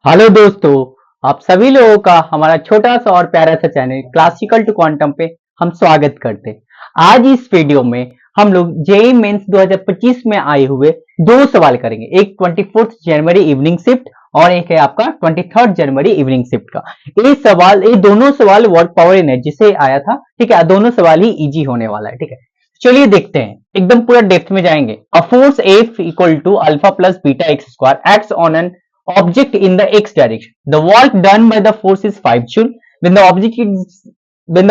Hello दोस्तों, आप सभी लोगों का हमारा छोटा सा और प्यारा सा चैनल क्लासिकल टू क्वांटम पे हम स्वागत करते हैं। आज इस वीडियो में हम लोग जेईई मेंस 2025 में आए हुए दो सवाल करेंगे। एक 24 जनवरी इवनिंग शिफ्ट और एक है आपका 23 जनवरी इवनिंग शिफ्ट का। ये दोनों सवाल वर्क पावर एनर्जी से आया था। ठीक है, दोनों सवाल ही इजी होने वाला है। ठीक है, चलिए देखते हैं, एकदम पूरा डेप्थ में जाएंगे। A force F equal to alpha plus beta x square acts on an object in the x direction. The work done by the force is 5 joule when the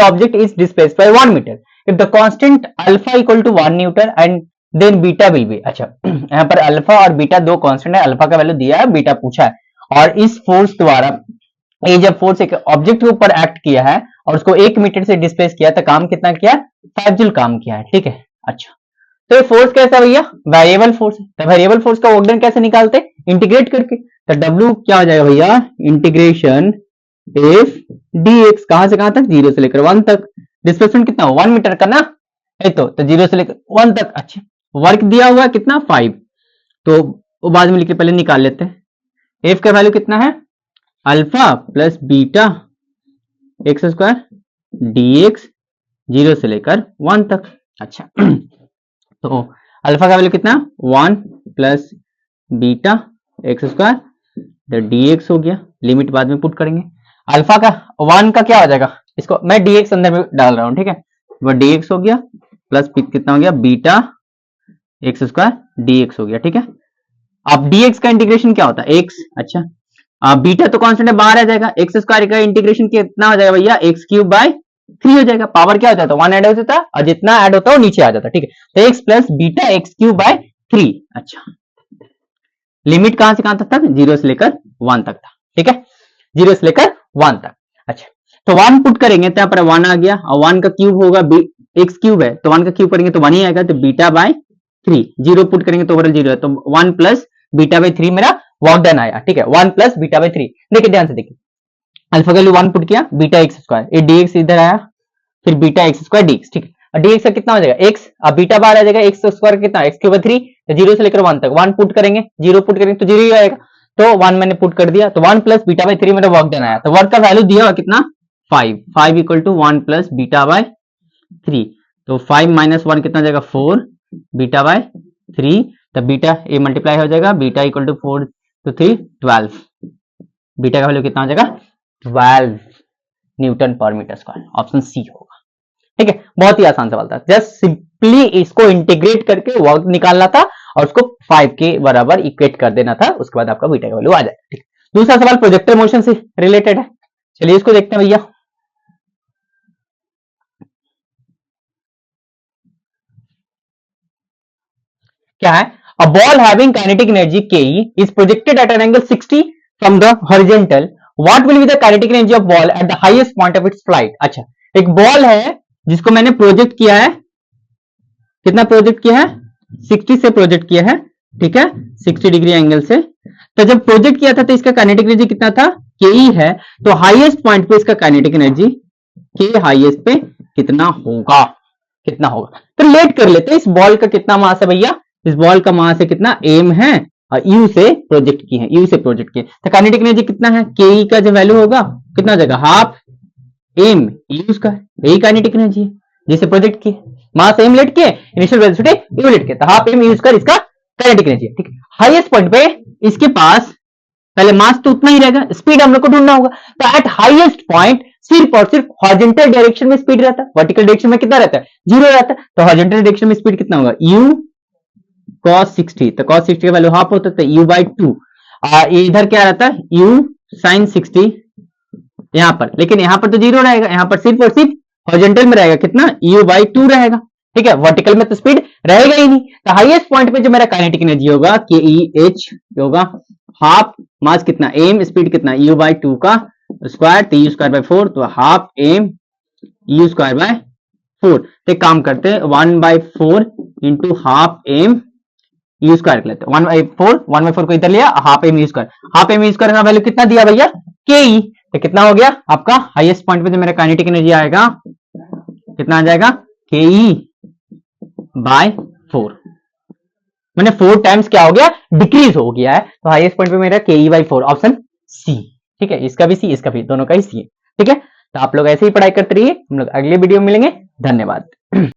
object is displaced by 1 meter. If the constant alpha equal to 1 newton and then beta will be. अच्छा, यहाँ पर alpha और beta दो constant है। Alpha का value दिया है, beta पूछा है। और इस फोर्स द्वारा ये जब फोर्स एक ऑब्जेक्ट के ऊपर एक्ट किया है और उसको 1 मीटर से डिस्प्लेस किया तो काम कितना किया? 5 जूल काम किया है। ठीक है, अच्छा, तो ये फोर्स कैसा है भैया? वेरिएबल फोर्स है। तो वेरिएबल फोर्स का वर्क डन कैसे निकालते? इंटीग्रेट करके। तो W क्या हो जाएगा भैया? इंटीग्रेशन एफ डी एक्स, कहां से कहां तक? 0 से लेकर 1 तक। डिस्प्लेसमेंट कितना? 1 मीटर का ना, है तो 0 से लेकर 1 तक। अच्छा, वर्क दिया हुआ है कितना? 5। तो वो बाद में लिख के पहले निकाल लेते हैं। एफ का वैल्यू कितना है? Alpha plus beta x square D x, 0 से लेकर 1 तक। अच्छा, तो अल्फा का वैल्यू कितना? 1 प्लस बीटा एक्स स्क्वायर, तो dx हो गया। लिमिट बाद में पुट करेंगे। अल्फा का 1 का क्या हो जाएगा? इसको मैं dx अंदर में डाल रहा हूं। ठीक है, वो dx हो गया प्लस कितना हो गया? बीटा एक्स स्क्वायर dx हो गया। ठीक है, अब dx का इंटीग्रेशन क्या होता है? x। अच्छा, बीटा तो कांस्टेंट है, बाहर आ जाएगा। एक्स स्क्वायर का इंटीग्रेशन कितना हो जाएगा भैया? एक्स क्यूब बाय 3 हो जाएगा। पावर क्या हो जाता है? 1 ऐड हो जाता है और जितना ऐड होता है वो नीचे आ जाता है। ठीक है, तो x plus beta x cube by 3। अच्छा, लिमिट कहां से कहां तक था? 0 से लेकर 1 तक था। ठीक है, 0 से लेकर 1 तक। अच्छा, तो 1 पुट करेंगे तो यहाँ पर 1 आ गया और 1 का क्यूब होगा, एक्स क्यूब है तो 1 का क्यूब करेंगे तो 1 ही आएगा। तो बीटा बाय 3, 0 पुट करेंगे तो ओवरऑल 0 है। तो 1 प्लस बीटा बाय 3 मेरा वर्क डन आया। ठीक है, 1 प्लस बीटा बाय 3। देखिए ध्यान से देखिए, अल्फा वैल्यू 1 पुट किया, बीटा एक्स स्क्वायर, ये dx इधर आया, फिर बीटा एक्स स्क्वायर dx। ठीक है, dx का कितना हो जाएगा? x। अब बीटा बाहर आ जाएगा, एक्स स्क्वायर कितना? एक्स क्यूब 3, तो 0 से लेकर 1 तक। 1 पुट करेंगे, 0 पुट करेंगे तो 0 ही आएगा। तो 1 मैंने पुट कर दिया, तो 1 प्लस बीटा बाय 3 मेरा वर्क डन आया। तो वर्क का वैल्यू दिया हुआ कितना? 5 equal to 1 plus beta by 3। तो 5 माइनस 1 कितना जाएगा? 4 बीटा बाय 3। तब बीटा ये मल्टीप्लाई हो जाएगा, beta equal to 4 to 3 12। Beta का वैल्यू कितना हो जाएगा? 12 न्यूटन पर मीटर स्क्वायर। ऑप्शन सी होगा। ठीक है, बहुत ही आसान सवाल था। जस्ट सिंपली इसको इंटीग्रेट करके वर्क निकालना था और उसको 5 के बराबर इक्वेट कर देना था। उसके बाद आपका बीटा का वैल्यू आ जाए। ठीक, दूसरा सवाल प्रोजेक्टर मोशन से रिलेटेड है। चलिए इसको देखते हैं भैया। क्या है? A ball having kinetic energy K is projected at an angle 60 from the horizontal. What will be the kinetic energy of ball at the highest point of its flight? अच्छा, एक बॉल है जिसको मैंने प्रोजेक्ट किया है, कितना project किया है? 60 से प्रोजेक्ट किया है। ठीक है, 60 डिग्री एंगल से। तो जब प्रोजेक्ट किया था तो इसका काइनेटिक एनर्जी कितना था? के है। तो हाईएस्ट पॉइंट पे इसका काइनेटिक एनर्जी के हाईएस्ट पे कितना होगा? कितना होगा? तो लेट कर लेते हैं, इस बॉल का कितना मास है भैया? इस बॉल का मास है कितना? एम है और यू से प्रोजेक्ट की है, यू से प्रोजेक्ट किए तो काइनेटिक एनर्जी कितना है? के का जो वैल्यू होगा कितना हो जाएगा? हाफ एम यू का, यही काइनेटिक एनर्जी है जिसे प्रोजेक्ट किए। मास एम लेट के, इनिशियल वेलोसिटी यू लेट के, तो हाफ एम यूज कर इसका काइनेटिक एनर्जी। ठीक है, हाईएस्ट पॉइंट पे इसके पास पहले मास तो उतना ही रहेगा, स्पीड हम लोग को ढूंढना होगा। तो एट हाईएस्ट पॉइंट सिर्फ और सिर्फ हॉरिजॉन्टल डायरेक्शन में स्पीड रहता है, वर्टिकल डायरेक्शन में कितना रहता है? 0 रहता है। तो हॉरिजॉन्टल डायरेक्शन में स्पीड कितना होगा? u cos 60, तो cos 60 का वैल्यू हाफ होता है, u बाई 2। इधर क्या रहता है? u sin 60 यहां पर, लेकिन यहां पर तो 0 रहेगा, यहां पर सिर्फ और सिर्फ हॉरिजॉन्टल में रहेगा कितना? u बाई 2 रहेगा। ठीक है, वर्टिकल में तो स्पीड रहेगा ही नहीं। तो हाईएस्ट पॉइंट पे जो मेरा काइनेटिक एनर्जी होगा के ई एच होगा हाफ मास कितना? एम, स्पीड कितना? u बाई 2 का स्क्वायर, तो u स्क्वायर बाय 4, तो half m u square by 4। तो काम करते हैं 1/4 into half m u square लेते हैं। 1/4 को इधर लिया, half m u square, half m u square का वैल्यू कितना दिया भैया? के ई। तो कितना हो गया आपका? हाईएस्ट पॉइंट पे जो मेरा काइनेटिक एनर्जी आएगा कितना आ जाएगा? के ई बाय 4। मैंने 4 टाइम्स क्या हो गया? डिक्रीज हो गया है। तो हाईएस्ट पॉइंट पे मेरा के ई बाय 4, ऑप्शन सी। ठीक है, इसका भी सी, इसका भी, दोनों का ही सी है। ठीक है, तो आप लोग ऐसे ही पढ़ाई करते रहिए, हम लोग अगले वीडियो में मिलेंगे। धन्यवाद।